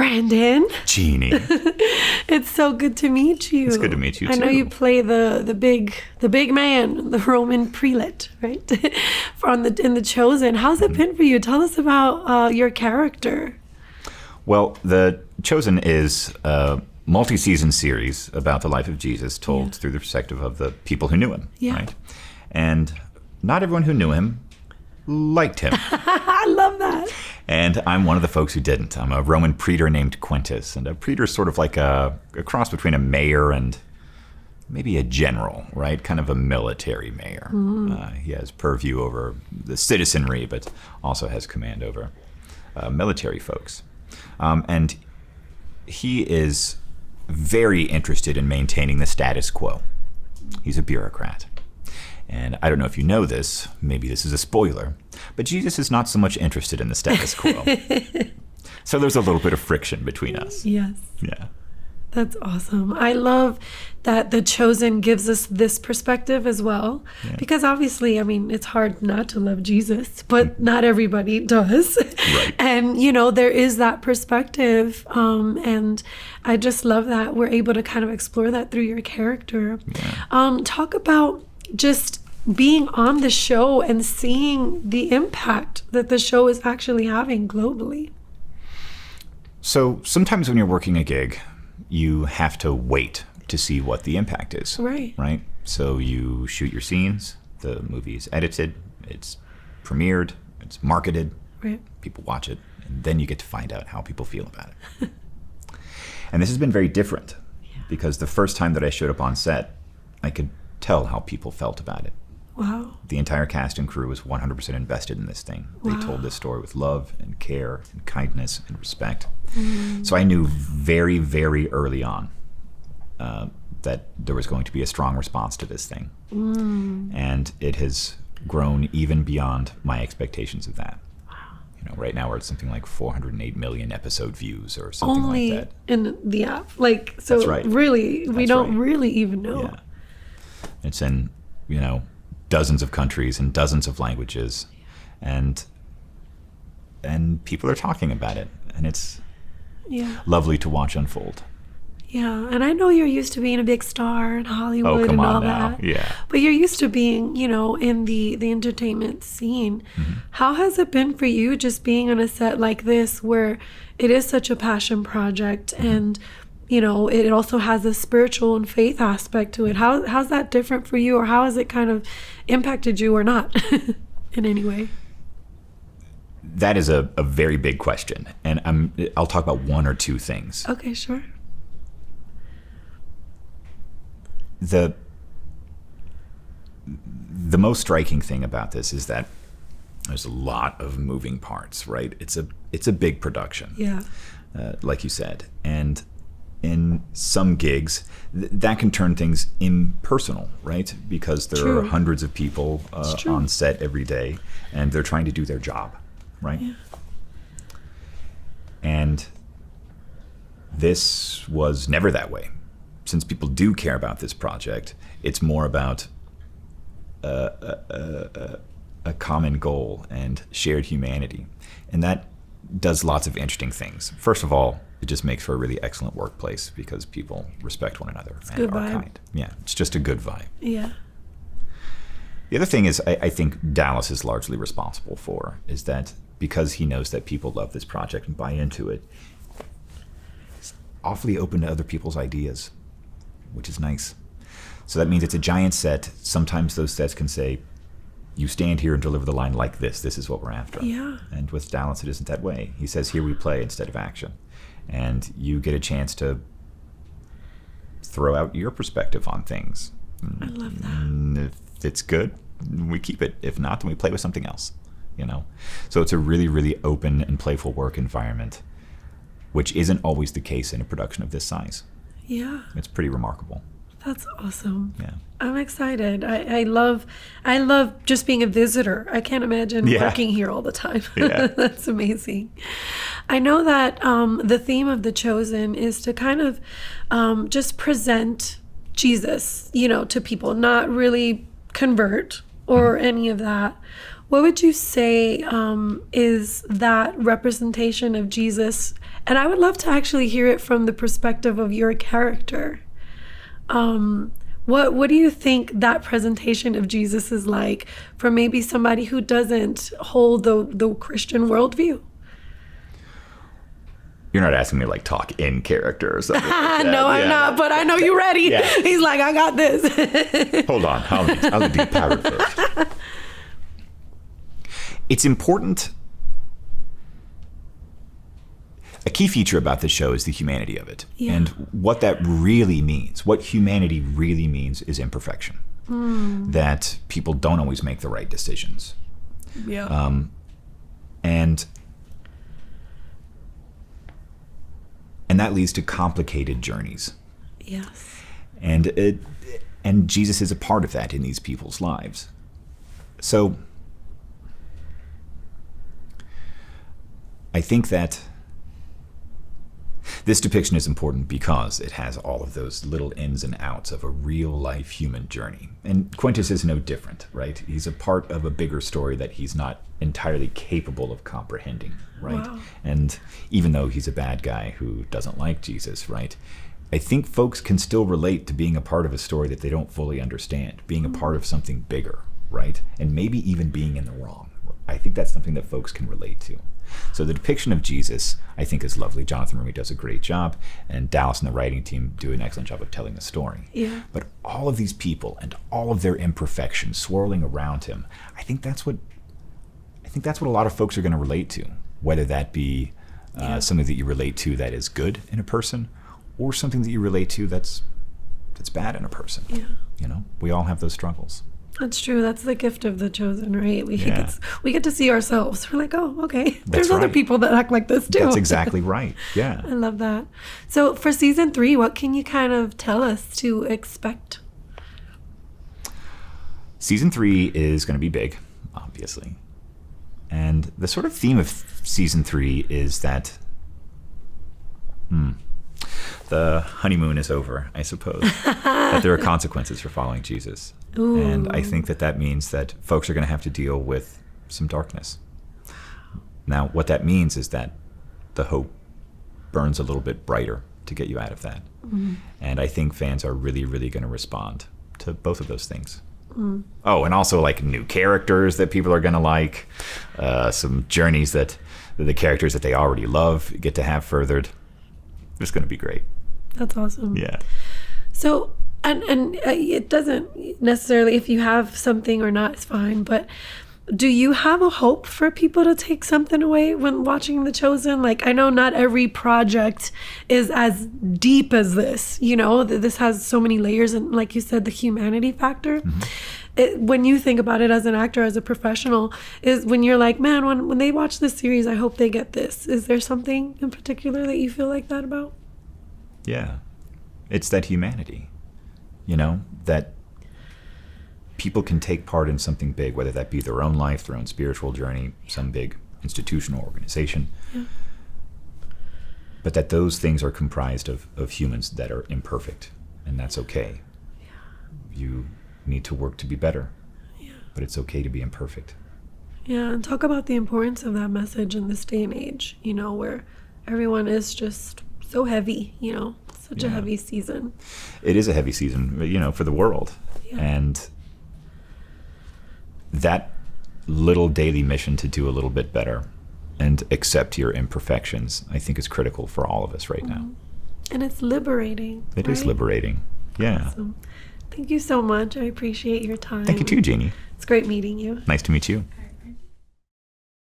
Brandon. Jeannie. It's so good to meet you. It's good to meet you, too. I know you play the big man, the Roman prelate, right? in The Chosen. How's it been for you? Tell us about your character. Well, The Chosen is a multi-season series about the life of Jesus told through the perspective of the people who knew him, right? And not everyone who knew him liked him. I love that. And I'm one of the folks who didn't. I'm a Roman praetor named Quintus. And a praetor is sort of like a cross between a mayor and maybe a general, right? Kind of a military mayor. He has purview over the citizenry, but also has command over military folks. And he is very interested in maintaining the status quo. He's a bureaucrat. And I don't know if you know this, maybe this is a spoiler, but Jesus is not so much interested in the status quo. So there's a little bit of friction between us. Yes. Yeah. That's awesome. I love that The Chosen gives us this perspective as well. Yeah. Because obviously, I mean, it's hard not to love Jesus, but not everybody does. Right. And, there is that perspective. And I just love that we're able to kind of explore that through your character. Yeah. Talk about just being on the show and seeing the impact that the show is actually having globally. So sometimes when you're working a gig, you have to wait to see what the impact is. Right? So you shoot your scenes, the movie is edited, it's premiered, it's marketed, people watch it, and then you get to find out how people feel about it. And this has been very different because the first time that I showed up on set, I could tell how people felt about it. Wow. The entire cast and crew was 100% invested in this thing. They told this story with love and care and kindness and respect. So I knew very, very early on that there was going to be a strong response to this thing. And it has grown even beyond my expectations of that. Right now we're at something like 408 million episode views or something only like that. In the app. So that's right. Really, we don't really even know. Yeah. It's in, dozens of countries and dozens of languages, and people are talking about it, and it's lovely to watch unfold. Yeah, and I know you're used to being a big star in Hollywood and all that. Yeah. But you're used to being, in the entertainment scene. How has it been for you just being on a set like this where it is such a passion project and it also has a spiritual and faith aspect to it? How's that different for you, or how has it kind of impacted you or not in any way? That is a very big question, and I'll talk about one or two things. Okay, sure. The most striking thing about this is that there's a lot of moving parts, right? It's a big production. Yeah. Like you said, and in some gigs, that can turn things impersonal, right? Because there are hundreds of people on set every day, and they're trying to do their job, right? Yeah. And this was never that way. Since people do care about this project, it's more about a common goal and shared humanity. And that does lots of interesting things. First of all, it just makes for a really excellent workplace because people respect one another and are kind. Yeah, it's just a good vibe. Yeah. The other thing is I think Dallas is largely responsible for is that because he knows that people love this project and buy into it, he's awfully open to other people's ideas, which is nice. So that means it's a giant set. Sometimes those sets can say, you stand here and deliver the line like this. This is what we're after. Yeah. And with Dallas, it isn't that way. He says, here we play instead of action. And you get a chance to throw out your perspective on things. I love that. And if it's good, we keep it. If not, then we play with something else, So it's a really, really open and playful work environment, which isn't always the case in a production of this size. Yeah. It's pretty remarkable. That's awesome. Yeah. I'm excited. I love just being a visitor. I can't imagine working here all the time. Yeah. That's amazing. I know that the theme of The Chosen is to kind of just present Jesus, to people, not really convert or any of that. What would you say is that representation of Jesus? And I would love to actually hear it from the perspective of your character. What do you think that presentation of Jesus is like for maybe somebody who doesn't hold the Christian worldview? You're not asking me to like talk in character or something. Like No, I'm not, but I know you're ready. Yeah. He's like, I got this. Hold on, I'll be powered first. It's important. A key feature about this show is the humanity of it. Yeah. And what that really means, what humanity really means is imperfection. That people don't always make the right decisions. Yeah. And that leads to complicated journeys. Yes. And Jesus is a part of that in these people's lives. So I think that this depiction is important because it has all of those little ins and outs of a real life human journey. And Quintus is no different, right? He's a part of a bigger story that he's not entirely capable of comprehending, right? Wow. And even though he's a bad guy who doesn't like Jesus, right? I think folks can still relate to being a part of a story that they don't fully understand, being a part of something bigger, right? And maybe even being in the wrong. I think that's something that folks can relate to. So the depiction of Jesus, I think, is lovely. Jonathan Rumi does a great job, and Dallas and the writing team do an excellent job of telling the story. Yeah. But all of these people and all of their imperfections swirling around him, I think that's what a lot of folks are going to relate to, whether that be something that you relate to that is good in a person, or something that you relate to that's bad in a person. Yeah. You know, we all have those struggles. That's true. That's the gift of The Chosen, right? We Yeah. get to see ourselves. We're like, oh, okay. There's That's other right. people that act like this too. That's exactly right. Yeah. I love that. So for season 3, what can you kind of tell us to expect? Season 3 is going to be big, obviously. And the sort of theme of season 3 is that the honeymoon is over, I suppose. That there are consequences for following Jesus. Ooh. And I think that means that folks are going to have to deal with some darkness. Now, what that means is that the hope burns a little bit brighter to get you out of that. And I think fans are really, really going to respond to both of those things. Oh, and also like new characters that people are going to like, some journeys that the characters that they already love get to have furthered. It's going to be great. That's awesome. Yeah. So, and it doesn't necessarily, if you have something or not, it's fine. But do you have a hope for people to take something away when watching The Chosen? Like, I know not every project is as deep as this. You know, this has so many layers, and like you said, the humanity factor. When you think about it as an actor, as a professional, is when you're like, man, when they watch this series, I hope they get this. Is there something in particular that you feel like that about? Yeah. It's that humanity, you know, that people can take part in something big, whether that be their own life, their own spiritual journey, some big institutional organization. Yeah. But that those things are comprised of humans that are imperfect, and that's okay. Yeah. You need to work to be better, Yeah. but it's okay to be imperfect. Yeah, and talk about the importance of that message in this day and age, you know, where everyone is just so heavy, you know, such a Yeah. heavy season. It is a heavy season, you know, for the world. Yeah. And that little daily mission to do a little bit better and accept your imperfections, I think is critical for all of us right now. And it's liberating. It is right? liberating. Yeah. Awesome. Thank you so much. I appreciate your time. Thank you too, Jeannie. It's great meeting you. Nice to meet you. All right.